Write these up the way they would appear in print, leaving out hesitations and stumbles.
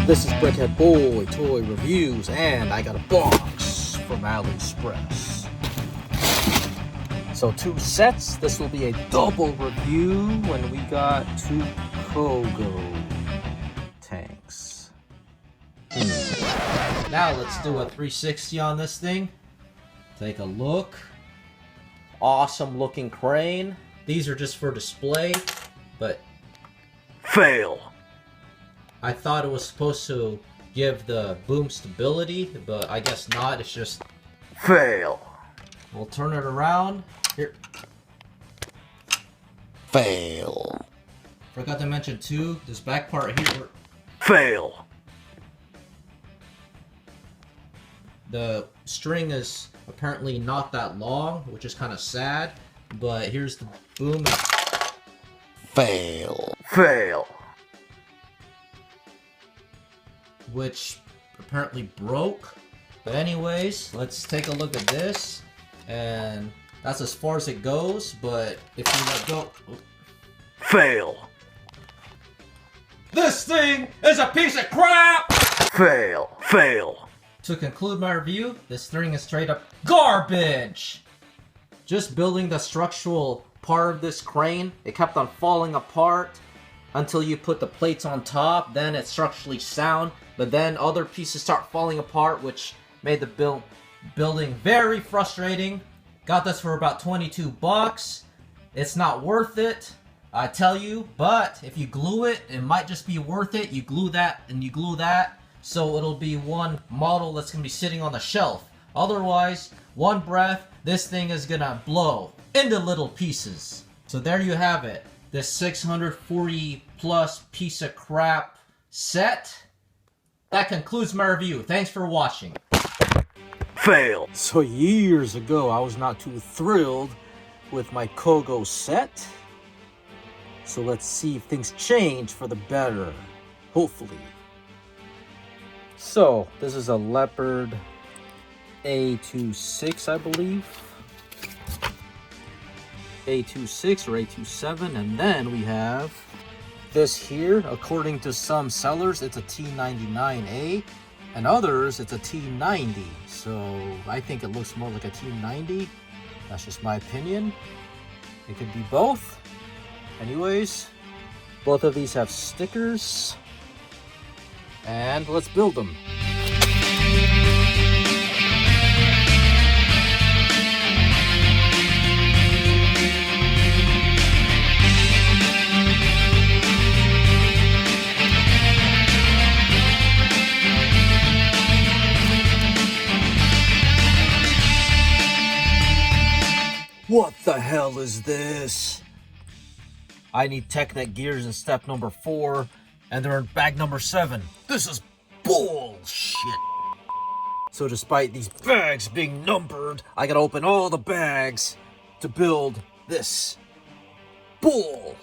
This is Brickhead Boy Toy Reviews, and I got a box from AliExpress. So 2 sets. This will be a double review when we got 2 Kogo tanks. Now let's do a 360 on this thing. Take a look. Awesome looking crane. These are just for display, but fail. I thought it was supposed to give the boom stability, but I guess not. It's just fail. We'll turn it around. Here. Fail. Forgot to mention too, this back part here. Fail. The string is apparently not that long, which is kind of sad, but here's the boom. Fail. Fail. Which apparently broke. But anyways, let's take a look at this. And that's as far as it goes, but if you let go... Fail. This thing is a piece of crap! Fail. Fail. To conclude my review, this thing is straight up garbage! Just building the structural part of this crane, it kept on falling apart until you put the plates on top, then it's structurally sound, but then other pieces start falling apart, which made the building very frustrating. Got this for about 22 bucks. It's not worth it, I tell you, but if you glue it, it might just be worth it. You glue that and you glue that, so it'll be one model that's gonna be sitting on the shelf. Otherwise, one breath, this thing is gonna blow into little pieces. So there you have it. This 640 plus piece of crap set. That concludes my review. Thanks for watching. Fail. So years ago, I was not too thrilled with my Kogo set. So let's see if things change for the better. Hopefully. So this is a Leopard A26, I believe. A26 or A27, and then we have this here. According to some sellers, it's a T99a, and others, it's a T90. So I think it looks more like a T90. That's just my opinion. It could be both. Anyways, both of these have stickers, and let's build them. What the hell is this? I need Technic gears in step number 4, and they're in bag number 7. This is bullshit. So despite these bags being numbered, I gotta open all the bags to build this bullshit.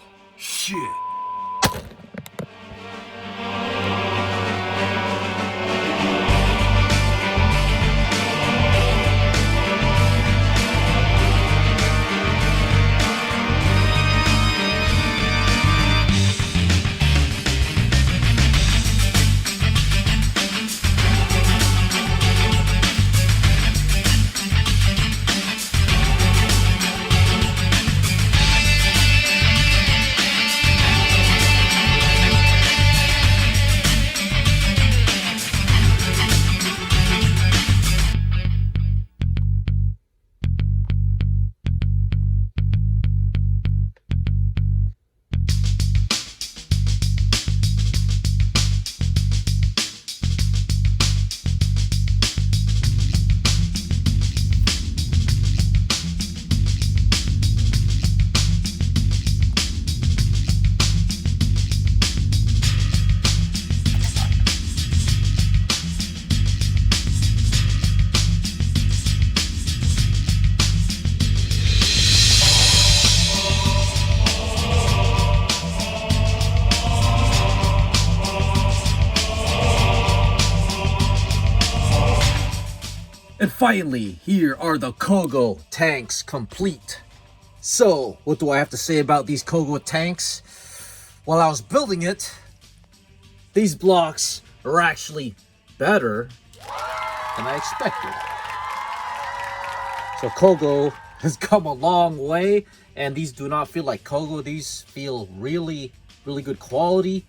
And finally, here are the Kogo tanks complete. So, what do I have to say about these Kogo tanks? While I was building it, these blocks are actually better than I expected. So Kogo has come a long way, and these do not feel like Kogo. These feel really, really good quality.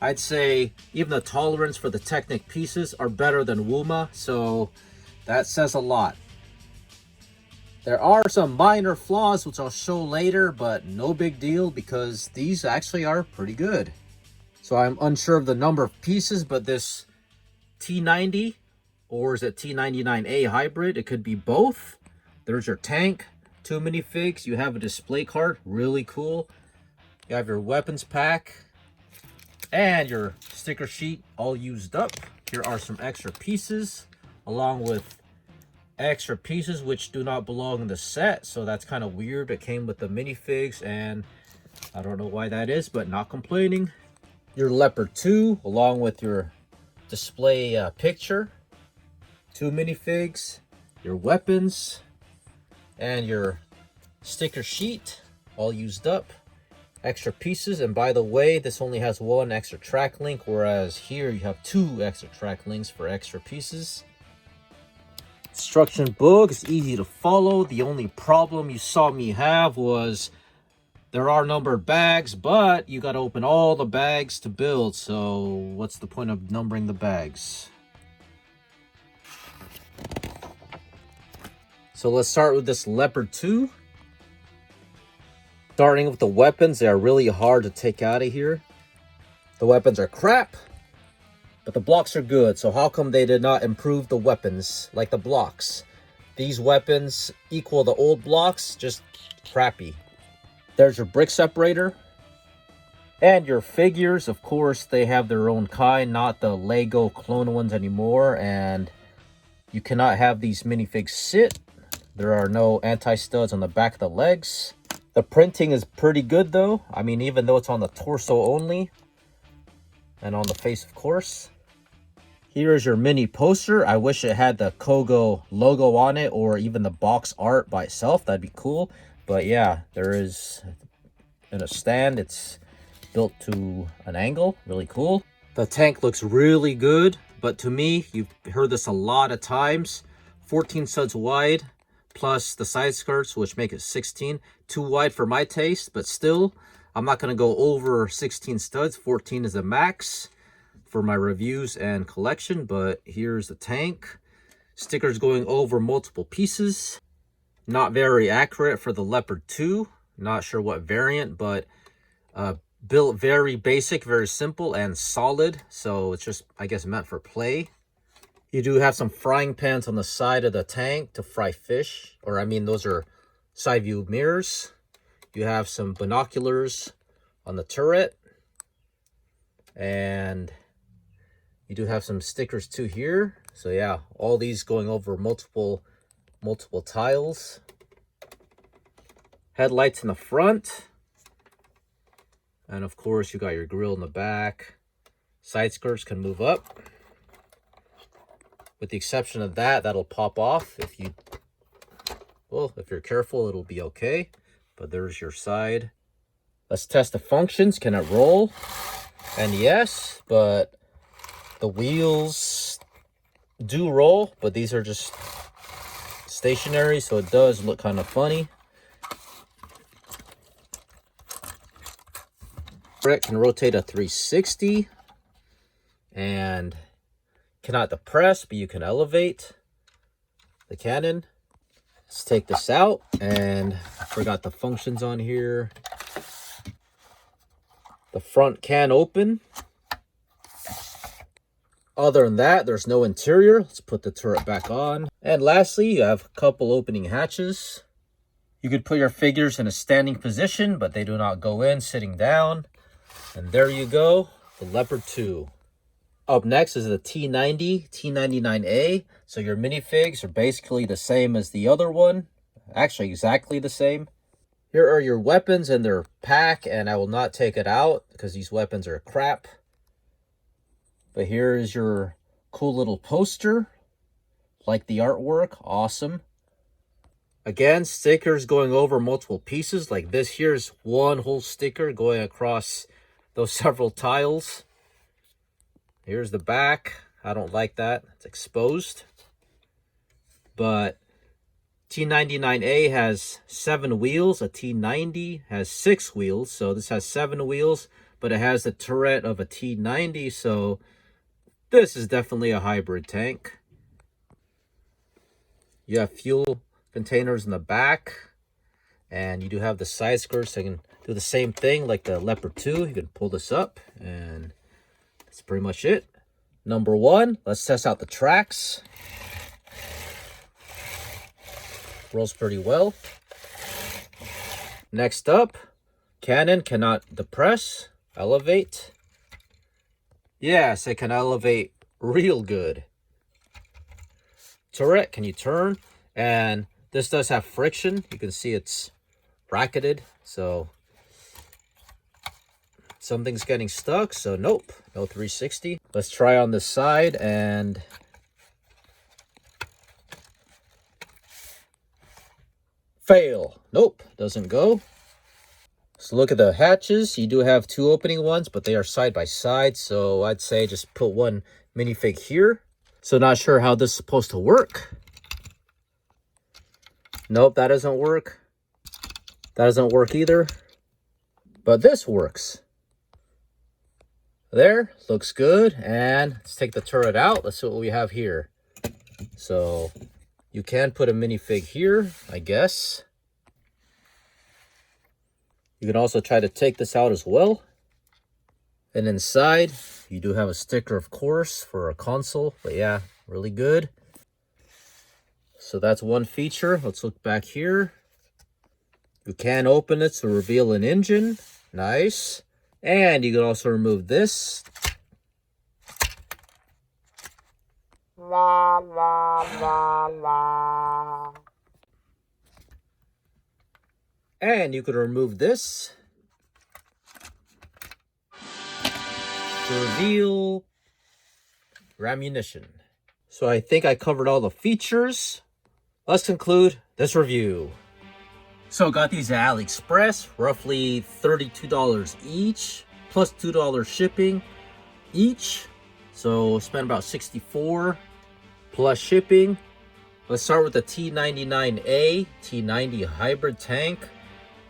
I'd say even the tolerance for the Technic pieces are better than WWII, so that says a lot. There are some minor flaws, which I'll show later, but no big deal because these actually are pretty good. So I'm unsure of the number of pieces, but this T90, or is it T99a hybrid? It could be both. There's your tank, 2 minifigs. You have a display card, really cool. You have your weapons pack and your sticker sheet all used up. Here are some extra pieces, along with extra pieces which do not belong in the set, so that's kind of weird. It came with the minifigs, and I don't know why that is, but not complaining. Your Leopard 2, along with your display picture, 2 minifigs, your weapons, and your sticker sheet, all used up. Extra pieces, and by the way, this only has 1 extra track link, whereas here you have 2 extra track links for extra pieces. Instruction book is easy to follow. The only problem you saw me have was there are numbered bags, but you got to open all the bags to build. So what's the point of numbering the bags? So let's start with this Leopard 2. Starting with the weapons, they are really hard to take out of here. The weapons are crap, but the blocks are good. So how come they did not improve the weapons like the blocks? These weapons equal the old blocks, just crappy. There's your brick separator. And your figures, of course, they have their own kind, not the Lego clone ones anymore. And you cannot have these minifigs sit. There are no anti-studs on the back of the legs. The printing is pretty good though. I mean, even though it's on the torso only. And on the face, of course. Here is your mini poster. I wish it had the Kogo logo on it, or even the box art by itself. That'd be cool. But yeah, there is in a stand. It's built to an angle. Really cool. The tank looks really good. But to me, you've heard this a lot of times. 14 studs wide, plus the side skirts, which make it 16. Too wide for my taste, but still, I'm not going to go over 16 studs. 14 is the max for my reviews and collection, but here's the tank. Stickers going over multiple pieces. Not very accurate for the Leopard 2. Not sure what variant, but built very basic, very simple and solid. So it's just, I guess, meant for play. You do have some frying pans on the side of the tank to fry fish. Or, I mean, those are side view mirrors. You have some binoculars on the turret. And you do have some stickers too here. So yeah, all these going over multiple tiles. Headlights in the front. And of course, you got your grill in the back. Side skirts can move up. With the exception of that, that'll pop off. If you're careful, it'll be okay. But there's your side. Let's test the functions. Can it roll? And yes, but the wheels do roll, but these are just stationary, so it does look kind of funny. It can rotate a 360 and cannot depress, but you can elevate the cannon. Let's take this out, and I forgot the functions on here. The front can open. Other than that, there's no interior. Let's put the turret back on. And lastly, you have a couple opening hatches. You could put your figures in a standing position, but they do not go in sitting down. And there you go, the Leopard 2. Up next is the T90, T99a. So your minifigs are basically the same as the other one. Actually, exactly the same. Here are your weapons and their pack, and I will not take it out because these weapons are crap. But here is your cool little poster. Like the artwork, awesome. Again, stickers going over multiple pieces. Like this here is one whole sticker going across those several tiles. Here's the back. I don't like that. It's exposed. But T99a has 7 wheels. A T90 has 6 wheels. So this has 7 wheels, but it has the turret of a T90. So this is definitely a hybrid tank. You have fuel containers in the back. And you do have the side skirts. So you can do the same thing like the Leopard 2. You can pull this up, and that's pretty much it. Number 1, let's test out the tracks. Rolls pretty well. Next up, cannon cannot depress, elevate. Yes, it can elevate real good. Turret, can you turn? And this does have friction. You can see it's bracketed, so something's getting stuck. So nope, no 360. Let's try on this side, and fail. Nope, doesn't go. So look at the hatches. You do have 2 opening ones, but they are side by side, so I'd say just put one minifig here. So not sure how this is supposed to work. Nope, that doesn't work. That doesn't work either. But this works. There, looks good. And let's take the turret out. Let's see what we have here. So you can put a minifig here, I guess. You can also try to take this out as well. And inside, you do have a sticker, of course, for a console. But yeah, really good. So that's one feature. Let's look back here. You can open it to reveal an engine. Nice. And you can also remove this. La, la, la, la. And you could remove this to reveal your ammunition. So I think I covered all the features. Let's conclude this review. So got these at AliExpress, roughly $32 each, plus $2 shipping each. So spent about $64 plus shipping. Let's start with the T99a, T90 hybrid tank.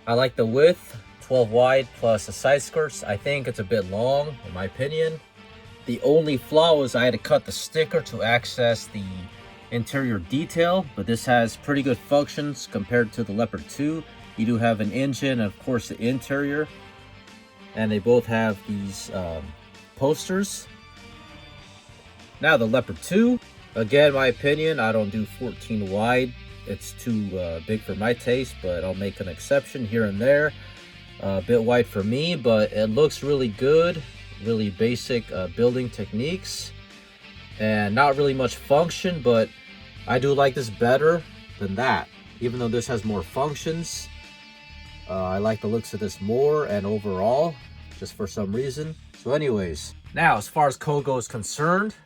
I like the width, 12 wide plus the side skirts. I think it's a bit long, in my opinion. The only flaw was I had to cut the sticker to access the interior detail, but this has pretty good functions compared to the Leopard 2. You do have an engine, and of course the interior, and they both have these posters. Now the Leopard 2, again, my opinion, I don't do 14 wide. It's too big for my taste, but I'll make an exception here and there. A bit wide for me, but it looks really good. Really basic building techniques, and not really much function, but I do like this better than that. Even though this has more functions, I like the looks of this more, and overall, just for some reason. So anyways, now as far as Kogo is concerned,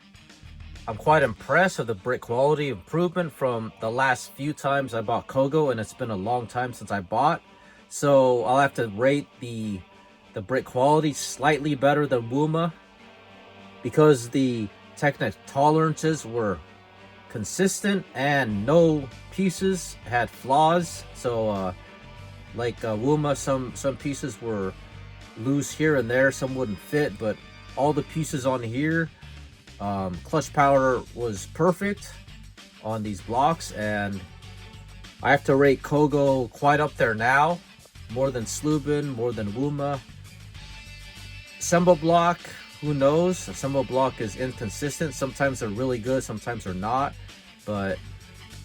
I'm quite impressed with the brick quality improvement from the last few times I bought Kogo, and it's been a long time since I bought. So I'll have to rate the brick quality slightly better than WWII, because the technical tolerances were consistent and no pieces had flaws. So like WWII, some pieces were loose here and there, some wouldn't fit, but all the pieces on here, clutch power was perfect on these blocks, and I have to rate Kogo quite up there now, more than Slubin, more than WWII. Assemble block, who knows? Assemble block is inconsistent. Sometimes they're really good, sometimes they're not. But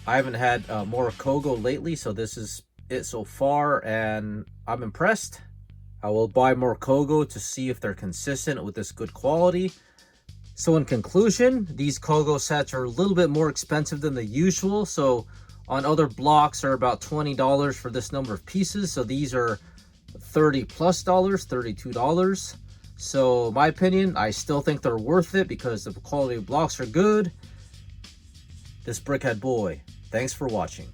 I haven't had more Kogo lately, so this is it so far, and I'm impressed. I will buy more Kogo to see if they're consistent with this good quality. So in conclusion, these Kogo sets are a little bit more expensive than the usual. So on other blocks are about $20 for this number of pieces. So these are $30 plus, $32. So my opinion, I still think they're worth it because the quality of blocks are good. This Brickhead Boy, thanks for watching.